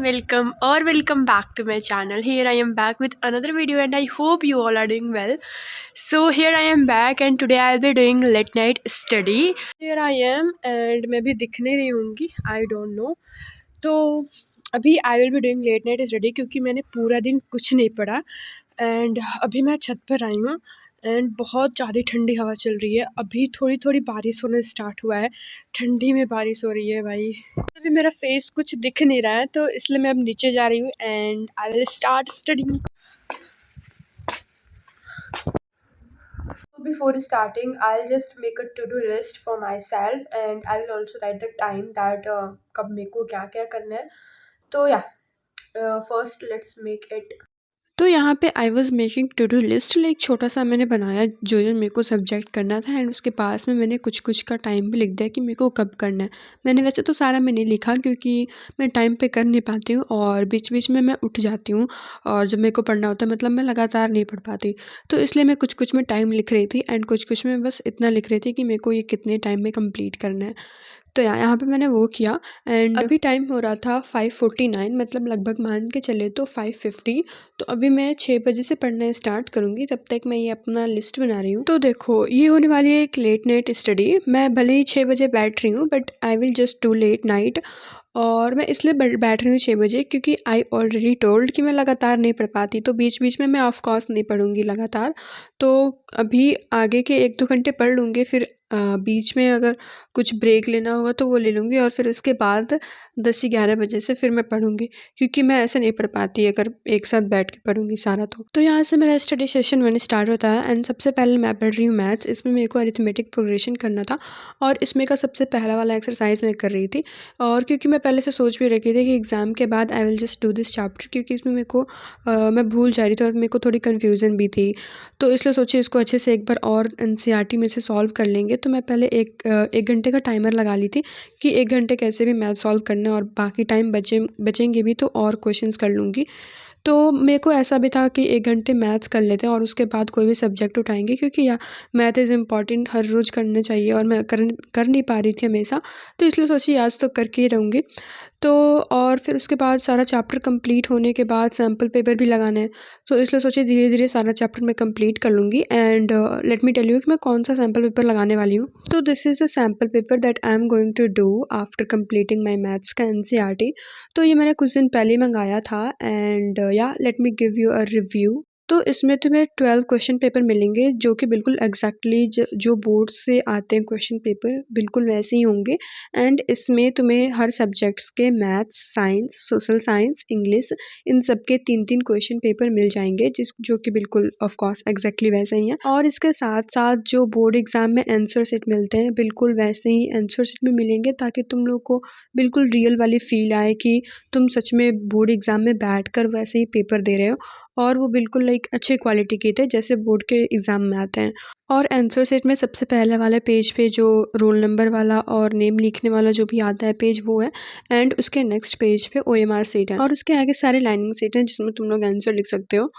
welcome back to my channel. Here I am back with another video and I hope you all are doing well. So here I am back and today I'll be doing late night study. Here I am and मैं भी दिख नहीं रही होंगी, I don't know. तो अभी I will be doing late night study क्योंकि मैंने पूरा दिन कुछ नहीं पढ़ा एंड अभी मैं छत पर आई हूँ एंड बहुत ज़्यादा ठंडी हवा चल रही है। अभी थोड़ी थोड़ी बारिश होना स्टार्ट हुआ है, ठंडी में बारिश हो रही है भाई। अभी मेरा फेस कुछ दिख नहीं रहा है तो इसलिए मैं अब नीचे जा रही हूँ and I will start studying. Before starting, I'll just make a to-do list for myself and I will also write the time that कब मेरे को क्या क्या करना है। तो first let's make it। तो यहाँ पे I was making to do list, like छोटा सा मैंने बनाया जो जो मेरे को सब्जेक्ट करना था एंड उसके पास में मैंने कुछ कुछ का टाइम भी लिख दिया कि मेरे को कब करना है। मैंने वैसे तो सारा मैंने लिखा क्योंकि मैं टाइम पे कर नहीं पाती हूँ और बीच बीच में मैं उठ जाती हूँ और जब मेरे को पढ़ना होता है मतलब मैं लगातार नहीं पढ़ पाती, तो इसलिए मैं कुछ कुछ में टाइम लिख रही थी एंड कुछ कुछ में बस इतना लिख रही थी कि मेरे को ये कितने टाइम में कंप्लीट करना है। तो यहाँ पे मैंने वो किया एंड अभी टाइम हो रहा था 5:49, मतलब लगभग मान के चले तो 5:50। तो अभी मैं 6 बजे से पढ़ना स्टार्ट करूँगी, तब तक मैं ये अपना लिस्ट बना रही हूँ। तो देखो ये होने वाली है एक लेट नाइट स्टडी। मैं भले ही 6 बजे बैठ रही हूँ but I will just do let night. और मैं इसलिए बैठ रही हूँ 6 बजे क्योंकि आई ऑलरेडी टोल्ड कि मैं लगातार नहीं पढ़ पाती, तो बीच बीच में मैं ऑफ कोर्स नहीं पढ़ूँगी लगातार। तो अभी आगे के 1-2 घंटे पढ़ लूँगी, फिर बीच में अगर कुछ ब्रेक लेना होगा तो वो ले लूँगी और फिर उसके बाद 10-11 बजे से फिर मैं पढ़ूँगी क्योंकि मैं ऐसे नहीं पढ़ पाती अगर एक साथ बैठ के पढ़ूँगी सारा। तो यहाँ से मेरा स्टडी सेशन मैंने स्टार्ट होता है एंड सबसे पहले मैं पढ़ रही हूँ मैथ्स। इसमें मेरे को अरिथमेटिक प्रोग्रेशन करना था और इसमें का सबसे पहला वाला एक्सरसाइज मैं कर रही थी। और क्योंकि मैं पहले से सोच भी रखी थी कि एग्ज़ाम के बाद आई will just do this chapter, क्योंकि इसमें मेरे को मैं भूल जा रही थी और मेरे को थोड़ी कन्फ्यूज़न भी थी, तो इसलिए सोची इसको अच्छे से एक बार और एनसीईआरटी में से सॉल्व कर लेंगे। तो मैं पहले एक घंटे का टाइमर लगा ली थी कि 1 घंटे कैसे भी मैथ सॉल्व करना है और बाकी टाइम बचेंगे भी तो और क्वेश्चंस कर लूँगी। तो मेरे को ऐसा भी था कि 1 घंटे मैथ्स कर लेते हैं और उसके बाद कोई भी सब्जेक्ट उठाएँगे क्योंकि मैथ इज़ इम्पॉर्टेंट, हर रोज़ करना चाहिए और मैं कर नहीं पा रही थी हमेशा, तो इसलिए सोची आज तो करके ही रहूँगी। तो और फिर उसके बाद सारा चैप्टर कंप्लीट होने के बाद सैम्पल पेपर भी लगाना है, तो इसलिए सोची धीरे-धीरे सारा चैप्टर मैं कंप्लीट कर लूँगी and let me tell you कि मैं कौन-सा सैम्पल पेपर लगाने वाली हूँ। तो this is the sample paper that I am going to do after completing my maths का एनसीईआरटी। तो ये मैंने कुछ दिन पहले मँगाया था and let me give you a review. तो इसमें तुम्हें 12 क्वेश्चन पेपर मिलेंगे जो कि बिल्कुल एग्जैक्टली जो बोर्ड से आते हैं क्वेश्चन पेपर बिल्कुल वैसे ही होंगे एंड इसमें तुम्हें हर सब्जेक्ट्स के maths, science, social science, English, इन सब के 3-3 क्वेश्चन पेपर मिल जाएंगे जो कि बिल्कुल ऑफ कोर्स एग्जैक्टली वैसे ही हैं। और इसके साथ साथ जो बोर्ड एग्जाम में आंसर शीट मिलते हैं बिल्कुल वैसे ही आंसर शीट में मिलेंगे, ताकि तुम लोग को बिल्कुल रियल वाली फील आए कि तुम सच में बोर्ड एग्ज़ाम में बैठकर वैसे ही पेपर दे रहे हो और वो बिल्कुल लाइक अच्छे क्वालिटी के थे जैसे बोर्ड के एग्ज़ाम में आते हैं। और आंसर शीट में सबसे पहले वाले पेज पे जो रोल नंबर वाला और नेम लिखने वाला जो भी आता है पेज वो है एंड उसके नेक्स्ट पेज पे ओएमआर शीट है और उसके आगे सारे लाइनिंग शीट हैं जिसमें तुम लोग आंसर लिख सकते हो।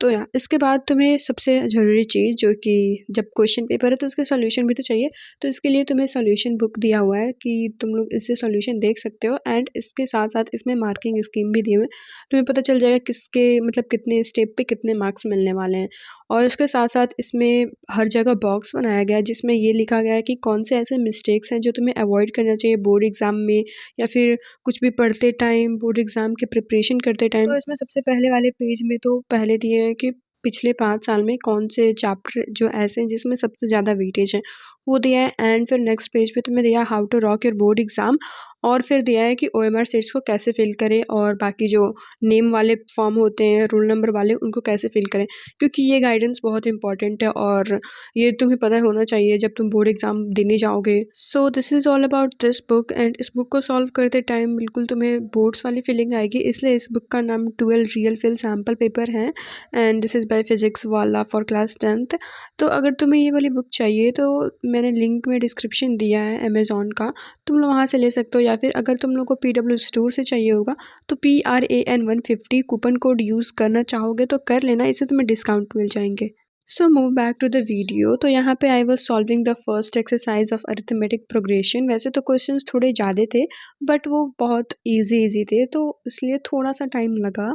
तो इसके बाद तुम्हें सबसे ज़रूरी चीज़ जो कि जब क्वेश्चन पेपर है तो उसके सॉल्यूशन भी तो चाहिए, तो इसके लिए तुम्हें सॉल्यूशन बुक दिया हुआ है कि तुम लोग इससे सॉल्यूशन देख सकते हो एंड इसके साथ साथ इसमें मार्किंग स्कीम भी दिए हुए हैं। तुम्हें पता चल जाएगा किसके मतलब कितने स्टेप पे कितने मार्क्स मिलने वाले हैं। और इसके साथ साथ इसमें हर जगह बॉक्स बनाया गया है जिसमें ये लिखा गया है कि कौन से ऐसे मिस्टेक्स हैं जो तुम्हें अवॉइड करना चाहिए बोर्ड एग्ज़ाम में या फिर कुछ भी पढ़ते टाइम, बोर्ड एग्ज़ाम की प्रिपरेशन करते टाइम। तो इसमें सबसे पहले वाले पेज में तो पहले दिए हैं कि पिछले 5 साल में कौन से चैप्टर जो ऐसे हैं जिसमें सबसे ज़्यादा वेटेज है, वो दिया है एंड फिर नेक्स्ट पेज पे तुम्हें दिया how to rock your board exam और फिर दिया है कि ओएमआर शीट्स को कैसे फिल करें और बाकी जो नेम वाले फॉर्म होते हैं, रोल नंबर वाले, उनको कैसे फिल करें, क्योंकि ये गाइडेंस बहुत इंपॉर्टेंट है और ये तुम्हें पता होना चाहिए जब तुम बोर्ड एग्ज़ाम देने जाओगे। So this is all about this book and इस बुक को सॉल्व करते टाइम बिल्कुल तुम्हें बोर्ड्स वाली फीलिंग आएगी, इसलिए इस बुक का नाम 12 रियल फिल सैम्पल पेपर है and this is by physics वाला फॉर क्लास 10th। तो अगर तुम्हें ये वाली बुक चाहिए तो मैंने लिंक में डिस्क्रिप्शन दिया है अमेज़ॉन का, तुम लोग वहाँ से ले सकते हो, या फिर अगर तुम लोग को PW स्टोर से चाहिए होगा तो PRAN 150 कूपन कोड यूज़ करना चाहोगे तो कर लेना, इससे तुम्हें डिस्काउंट मिल जाएंगे। So move back to the video. तो यहाँ पे I was solving the first exercise of arithmetic progression. वैसे तो क्वेश्चंस थोड़े ज़्यादा थे बट वो बहुत इजी थे, तो इसलिए थोड़ा सा टाइम लगा।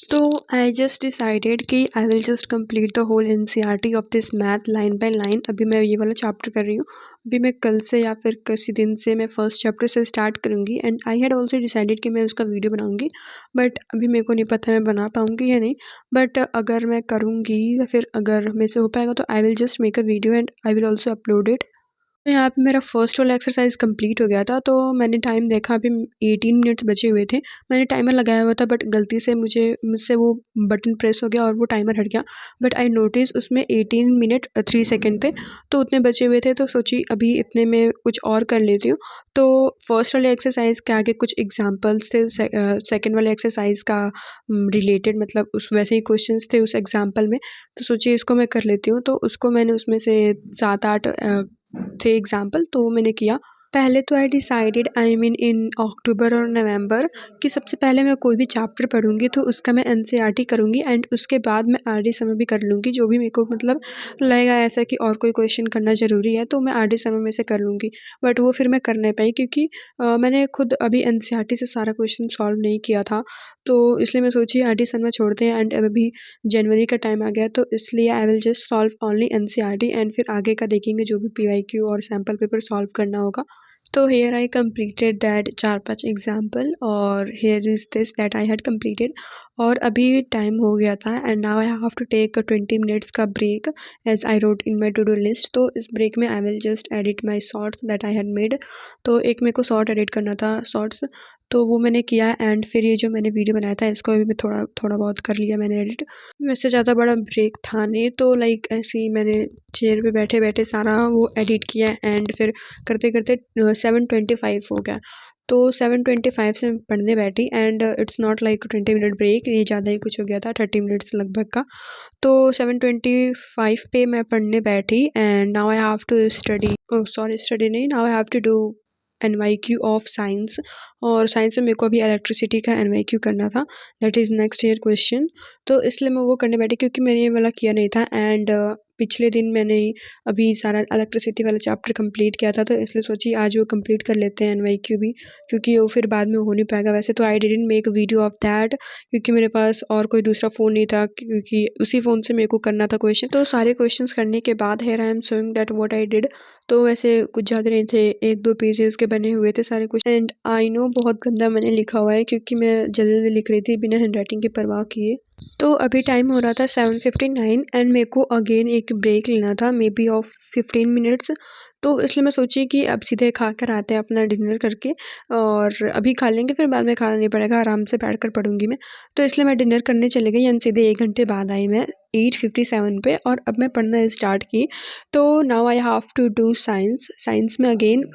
तो आई जस्ट डिसाइडेड कि I will just complete the whole NCERT of this math line by line. अभी मैं ये वाला चैप्टर कर रही हूँ। अभी मैं कल से या फिर किसी दिन से मैं फर्स्ट चैप्टर से स्टार्ट करूँगी and I had also decided कि मैं उसका वीडियो बनाऊँगी, बट अभी मेरे को नहीं पता मैं बना पाऊँगी या नहीं। बट अगर मैं करूँगी या फिर अगर मेरे से हो पाएगा तो आई will just make a video and I will also upload it. तो यहाँ पे मेरा फर्स्ट वाला एक्सरसाइज कंप्लीट हो गया था, तो मैंने टाइम देखा, अभी 18 मिनट्स बचे हुए थे। मैंने टाइमर लगाया हुआ था बट गलती से मुझसे वो बटन प्रेस हो गया और वो टाइमर हट गया। बट आई नोटिस उसमें 18 मिनट 3 सेकंड थे, तो उतने बचे हुए थे, तो सोची अभी इतने में कुछ और कर लेती हूँ। तो फर्स्ट वाले एक्सरसाइज के आगे कुछ एग्जाम्पल्स थे, सेकेंड वाले एक्सरसाइज का रिलेटेड, मतलब उस वैसे ही क्वेश्चंस थे उस एग्जाम्पल में, तो सोचिए इसको मैं कर लेती हूँ। तो उसको मैंने उसमें से 7-8 थे एग्जाम्पल, तो वो मैंने किया। पहले तो I decided, I mean in अक्टूबर और नवंबर, कि सबसे पहले मैं कोई भी चैप्टर पढ़ूंगी तो उसका मैं एनसीईआरटी करूंगी एंड उसके बाद मैं आरडी समय भी कर लूँगी। जो भी मेरे को मतलब लगेगा ऐसा कि और कोई क्वेश्चन करना ज़रूरी है तो मैं आरडी समय में से कर लूँगी। बट वो फिर मैं कर नहीं पाई क्योंकि मैंने खुद अभी एनसीईआरटी से सारा क्वेश्चन सॉल्व नहीं किया था, तो इसलिए मैं सोची आरडी समय छोड़ते हैं एंड अभी जनवरी का टाइम आ गया, तो इसलिए आई will just solve only NCERT and फिर आगे का देखेंगे जो भी पीवाईक्यू और सैम्पल पेपर सॉल्व करना होगा। तो here I completed that 4-5 example और here is this that I had completed. और अभी टाइम हो गया था and now I have to take 20 minutes का break as I wrote in my to do list. तो इस ब्रेक में I will just edit my shorts that I had made. तो एक मेरे को शॉर्ट एडिट करना था, शॉर्ट्स, तो वो मैंने किया एंड फिर ये जो मैंने वीडियो बनाया था इसको भी मैं थोड़ा थोड़ा बहुत कर लिया मैंने एडिट। वैसे ज़्यादा बड़ा ब्रेक था नहीं, तो लाइक ऐसे ही मैंने चेयर पे बैठे बैठे सारा वो एडिट किया एंड फिर करते करते 7:25 हो गया। तो 7:25 से मैं पढ़ने बैठी and it's not like 20 minute break, ये ज़्यादा ही कुछ हो गया था, 30 मिनट्स लगभग का। तो 7:25 पे मैं पढ़ने बैठी and now I have to study, sorry study नहीं, now I have to do NYQ of science. और साइंस में मेरे को अभी इलेक्ट्रिसिटी का एनवाईक्यू करना था, that is next year question. तो इसलिए मैं वो करने बैठी क्योंकि मैंने ये वाला किया नहीं था एंड पिछले दिन मैंने अभी सारा इलेक्ट्रिसिटी वाला चैप्टर कंप्लीट किया था, तो इसलिए सोची आज वो कंप्लीट कर लेते हैं एनवाईक्यू भी, क्योंकि वो फिर बाद में हो नहीं पाएगा। वैसे तो I didn't make video of that क्योंकि मेरे पास और कोई दूसरा फ़ोन नहीं था, क्योंकि उसी फ़ोन से मेरे को करना था क्वेश्चन। तो सारे क्वेश्चंस करने के बाद here I am showing that what I did. तो वैसे कुछ ज़्यादा नहीं थे, 1-2 पेजेस के बने हुए थे सारे क्वेश्चन एंड आई नो बहुत गंदा मैंने लिखा हुआ है क्योंकि मैं जल्दी जल्दी लिख रही थी बिना हैंडराइटिंग की परवाह किए। तो अभी टाइम हो रहा था 7:59 एंड मेरे को अगेन एक ब्रेक लेना था, मे बी ऑफ 15 मिनट्स। तो इसलिए मैं सोची कि अब सीधे खा कर आते हैं अपना डिनर करके, और अभी खा लेंगे फिर बाद में खाना नहीं पड़ेगा, आराम से बैठ कर पढ़ूंगी मैं। तो इसलिए मैं डिनर करने चली गई एंड सीधे 1 घंटे बाद आई मैं 8:57 पे, और अब मैं पढ़ना स्टार्ट की। तो now I have to do science. Science में अगेन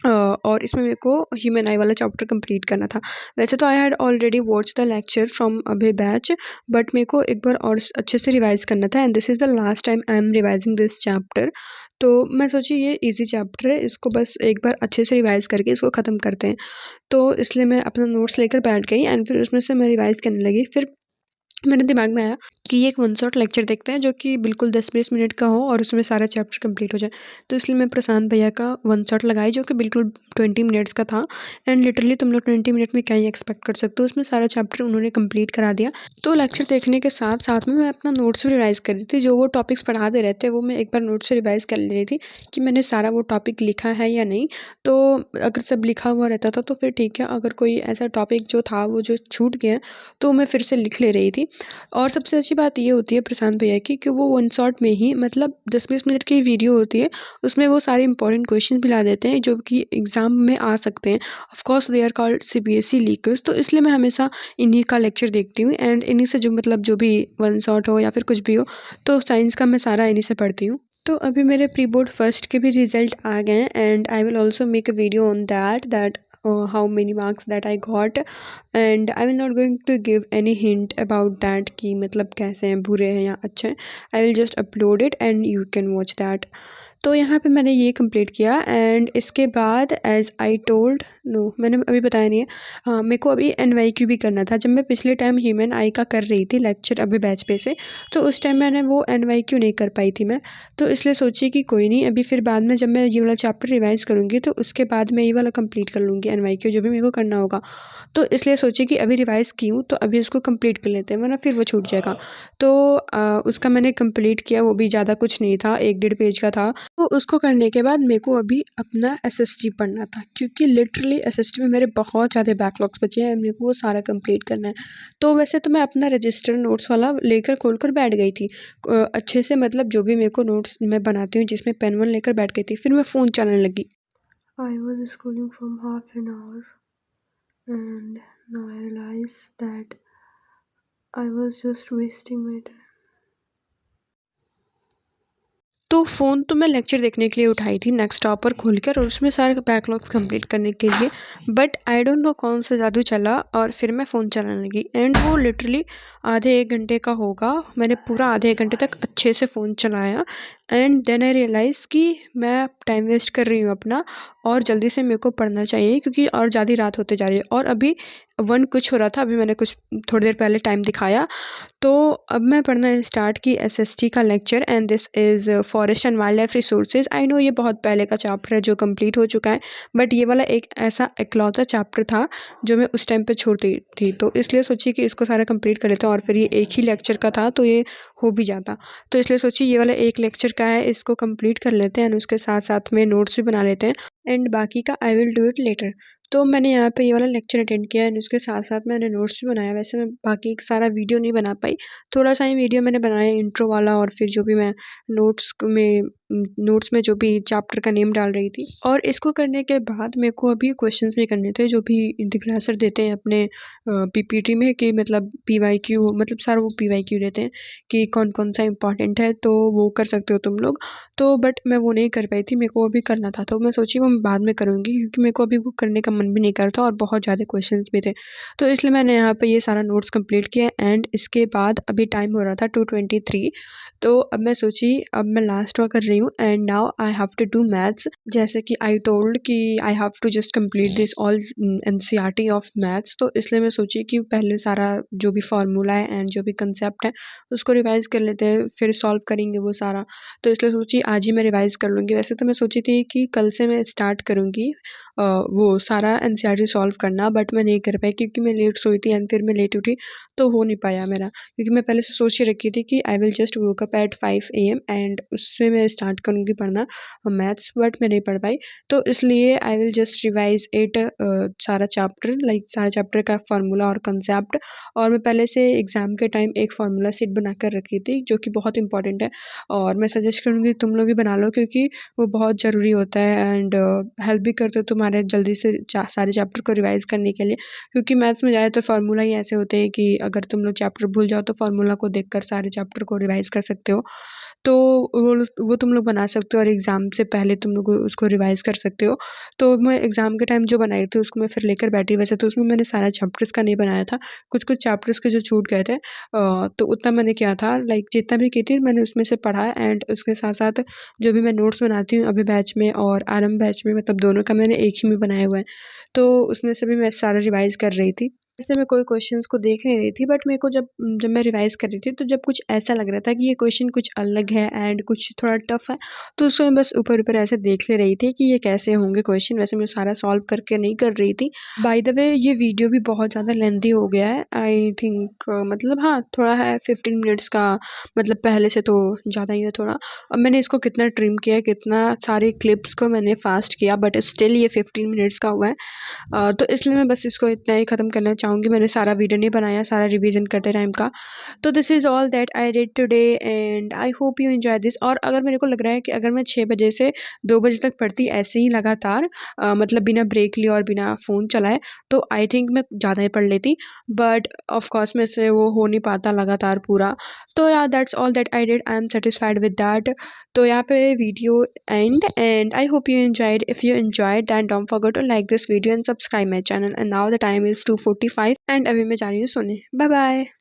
और इसमें मेरे को ह्यूमन आई वाला चैप्टर कंप्लीट करना था। वैसे तो I had already watch the lecture from Abhay batch, but मेरे को एक बार और अच्छे से रिवाइज करना था and this is the last time I am revising this chapter. तो मैं सोची ये इजी चैप्टर है, इसको बस एक बार अच्छे से रिवाइज करके इसको ख़त्म करते हैं। तो इसलिए मैं अपना नोट्स लेकर बैठ गई एंड फिर उसमें से मैं रिवाइज करने लगी। फिर मेरे दिमाग में आया कि ये एक वन शॉट लेक्चर देखते हैं जो कि बिल्कुल 10-20 मिनट का हो और उसमें सारा चैप्टर कंप्लीट हो जाए। तो इसलिए मैं प्रशांत भैया का वन शॉट लगाई जो कि बिल्कुल 20 मिनट्स का था एंड लिटरली तुम लोग 20 मिनट में क्या ही एक्सपेक्ट कर सकते हो, उसमें सारा चैप्टर उन्होंने कंप्लीट करा दिया। तो लेक्चर देखने के साथ साथ में मैं अपना नोट्स भी रिवाइज़ कर रही थी, जो वो टॉपिक्स पढ़ा दे रहे थे वो मैं एक बार नोट्स से रिवाइज़ कर ले रही थी कि मैंने सारा वो टॉपिक लिखा है या नहीं। तो अगर सब लिखा हुआ रहता था तो फिर ठीक है, अगर कोई ऐसा टॉपिक जो था वो जो छूट गया तो मैं फिर से लिख ले रही थी। और सबसे अच्छी बात ये होती है प्रशांत भैया की कि वो वन शॉट में ही, मतलब 10-20 मिनट की वीडियो होती है, उसमें वो सारे इंपॉर्टेंट क्वेश्चन भी ला देते हैं जो कि एग्ज़ाम में आ सकते हैं। Of course they are called CBSE leakers, तो इसलिए मैं हमेशा इन्हीं का लेक्चर देखती हूँ एंड इन्हीं से जो मतलब जो भी वन शॉट हो या फिर कुछ भी हो, तो साइंस का मैं सारा इन्हीं से पढ़ती हूँ। तो अभी मेरे प्री बोर्ड फर्स्ट के भी रिजल्ट आ गए हैं and I will also make a video on that how many marks that I got, and I will not going to give any hint about that कि मतलब कैसे हैं, बुरे हैं या अच्छे हैं। I will just upload it and you can watch that. तो यहाँ पे मैंने ये कंप्लीट किया एंड इसके बाद एज़ आई टोल्ड नो मैंने अभी बताया नहीं है। हाँ, मेरे को अभी एनवाईक्यू भी करना था। जब मैं पिछले टाइम ह्यूमन आई का कर रही थी लेक्चर अभी बैच पे से, तो उस टाइम मैंने वो एनवाईक्यू नहीं कर पाई थी मैं। तो इसलिए सोची कि कोई नहीं, अभी फिर बाद में जब मैं ये वाला चैप्टर रिवाइज़ करूँगी तो उसके बाद मैं ये वाला कंप्लीट कर लूँगी एनवाईक्यू जो भी मेरे को करना होगा। तो इसलिए सोची कि अभी रिवाइज़ की हूँ तो अभी उसको कंप्लीट कर लेते हैं, वरना फिर वो छूट जाएगा। तो उसका मैंने कंप्लीट किया, वो भी ज़्यादा कुछ नहीं था, 1 डेढ़ पेज का था। तो उसको करने के बाद मेरे को अभी अपना एसएसटी पढ़ना था, क्योंकि लिटरली एसएसटी में मेरे बहुत ज़्यादा बैकलॉग्स बचे हैं, मेरे को वो सारा कंप्लीट करना है। तो वैसे तो मैं अपना रजिस्टर नोट्स वाला लेकर खोल कर बैठ गई थी अच्छे से, मतलब जो भी मेरे को नोट्स मैं बनाती हूँ जिसमें पेन वन लेकर बैठ गई थी। फिर मैं फ़ोन चलाने लगी। I was scrolling from half an hour and now I realise that I was just wasting my time. तो फ़ोन तो मैं लेक्चर देखने के लिए उठाई थी नेक्स्ट स्टॉप पर खोलकर और उसमें सारे बैकलॉग्स कंप्लीट करने के लिए, बट आई डोंट नो कौन सा जादू चला और फिर मैं फ़ोन चलाने लगी एंड वो लिटरली आधे 1 घंटे का होगा। मैंने पूरा आधे 1 घंटे तक अच्छे से फ़ोन चलाया एंड देन आई रियलाइज़ कि मैं टाइम वेस्ट कर रही हूँ अपना और जल्दी से मेरे को पढ़ना चाहिए, क्योंकि और ज़्यादा रात होते जा रही है और अभी 1 कुछ हो रहा था। अभी मैंने कुछ थोड़ी देर पहले टाइम दिखाया। तो अब मैं पढ़ना स्टार्ट की एसएसटी का lecture and this is forest and wild life resources. I know ये बहुत पहले का चैप्टर है जो कंप्लीट हो चुका है, बट ये वाला एक ऐसा इकलौता चैप्टर था जो मैं उस टाइम पे छोड़ती थी, तो इसलिए सोची कि इसको सारा कंप्लीट कर लेते हैं और फिर ये एक ही लेक्चर का था तो ये हो भी जाता। तो इसलिए सोची ये वाला एक लेक्चर का है, इसको कंप्लीट कर लेते हैं एंड उसके साथ साथ में नोट्स भी बना लेते हैं एंड बाकी का I will do it later. तो मैंने यहाँ पे ये वाला लेक्चर अटेंड किया एंड उसके साथ-साथ मैंने नोट्स भी बनाया। वैसे मैं बाकी सारा वीडियो नहीं बना पाई, थोड़ा-सा ही वीडियो मैंने बनाया इंट्रो वाला और फिर जो भी मैं नोट्स में जो भी चैप्टर का नेम डाल रही थी। और इसको करने के बाद मेरे को अभी क्वेश्चंस भी करने थे जो भी इंटीग्रल सर देते हैं अपने पीपीटी में, कि मतलब पीवाईक्यू, मतलब सारा वो पीवाईक्यू देते हैं कि कौन-कौन सा इम्पोर्टेंट है, तो वो कर सकते हो तुम लोग। तो बट मैं वो नहीं कर पाई थी, मेरे को अभी करना था, तो मैं सोची वो मैं बाद में करूँगी क्योंकि मेरे को अभी वो करने का मन भी नहीं कर रहा था और बहुत ज़्यादा क्वेश्चंस भी थे। तो इसलिए मैंने यहाँ पे ये सारा नोट्स कंप्लीट किया एंड इसके बाद अभी टाइम हो रहा था 2:23। तो अब मैं सोची अब मैं लास्ट वर्क कर रही हूँ and now I have to do maths. जैसे कि आई टोल्ड कि I have to just complete this all NCERT of maths, तो इसलिए मैं सोची कि पहले सारा जो भी फार्मूला है एंड जो भी कंसेप्ट है उसको रिवाइज़ कर लेते हैं, फिर सॉल्व करेंगे वो सारा। तो इसलिए सोची आज ही मैं रिवाइज़ कर लूँगी। वैसे तो मैं सोची थी कि कल से मैं स्टार्ट करूँगी वो सारा एनसीईआरटी सॉल्व करना, बट मैं नहीं कर पाई क्योंकि मैं लेट सोई थी एंड फिर मैं लेट उठी, तो हो नहीं पाया मेरा। क्योंकि मैं पहले से सोच के रखी थी कि I will just woke up at 5 AM and उसमें मैं स्टार्ट करूँगी पढ़ना मैथ्स, बट मैं नहीं पढ़ पाई। तो इसलिए आई विल जस्ट रिवाइज़ इट सारा चैप्टर, लाइक सारा चैप्टर का फार्मूला और कंसेप्ट। और मैं पहले से एग्ज़ाम के टाइम एक फार्मूला शीट बना कर रखी थी जो कि बहुत इंपॉर्टेंट है और मैं सजेस्ट करूँगी तुम लोग भी बना लो, क्योंकि वो बहुत ज़रूरी होता है एंड हेल्प भी करते हो तुम्हारे जल्दी से सारे चैप्टर को रिवाइज़ करने के लिए। क्योंकि मैथ्स में ज़्यादातर फार्मूला ही ऐसे होते हैं कि अगर तुम लोग चैप्टर भूल जाओ तो फार्मूला को देखकर सारे चैप्टर को रिवाइज़ कर सकते हो। तो वो तुम लोग बना सकते हो और एग्ज़ाम से पहले तुम लोग उसको रिवाइज़ कर सकते हो। तो मैं एग्ज़ाम के टाइम जो बनाई थी उसको मैं फिर लेकर बैठी। वैसे तो उसमें मैंने सारा चैप्टर्स का नहीं बनाया था, कुछ-कुछ चैप्टर्स के जो छूट गए थे तो उतना मैंने किया था, लाइक जितना भी की थी मैंने उसमें से पढ़ा एंड उसके साथ-साथ जो भी मैं नोट्स बनाती हूँ अभी बैच में और आरंभ बैच में, मतलब दोनों का मैंने एक ही में बनाया हुआ है। तो उसमें से भी मैं सारा रिवाइज़ कर रही थी। वैसे मैं कोई क्वेश्चंस को देख नहीं रही थी, बट मेरे को जब मैं रिवाइज़ कर रही थी तो जब कुछ ऐसा लग रहा था कि ये क्वेश्चन कुछ अलग है एंड कुछ थोड़ा टफ है, तो उसको मैं बस ऊपर-ऊपर ऐसे देख ले रही थी कि ये कैसे होंगे क्वेश्चन। वैसे मैं सारा सॉल्व करके नहीं कर रही थी। बाय द वे ये वीडियो भी बहुत ज़्यादा लेंथी हो गया है। आई थिंक मतलब हाँ, थोड़ा है 15 मिनट्स का, मतलब पहले से तो ज़्यादा ही है थोड़ा। अब मैंने इसको कितना ट्रिम किया है, कितना सारे क्लिप्स को मैंने फ़ास्ट किया, बट स्टिल ये 15 मिनट्स का हुआ है। तो इसलिए मैं बस इसको इतना ही ख़त्म करना चाहूँगी। मैंने सारा वीडियो नहीं बनाया सारा रिवीजन करते टाइम का। तो this is all that I did today and I hope you enjoy this. और अगर मेरे को लग रहा है कि अगर मैं 6 बजे से 2 बजे तक पढ़ती ऐसे ही लगातार, मतलब बिना ब्रेक लिए और बिना फ़ोन चलाए, तो आई थिंक मैं ज़्यादा ही पढ़ लेती। बट ऑफ़ कोर्स मेरे से वो हो नहीं पाता लगातार पूरा। तो या that's all that I did. I am satisfied with that. तो यहाँ पे video and and I hope you enjoyed. If you enjoyed, then don't forget to like this video and subscribe my channel. And now the time is 2:45 and अभी मैं जा रही हूँ सोने. Bye bye.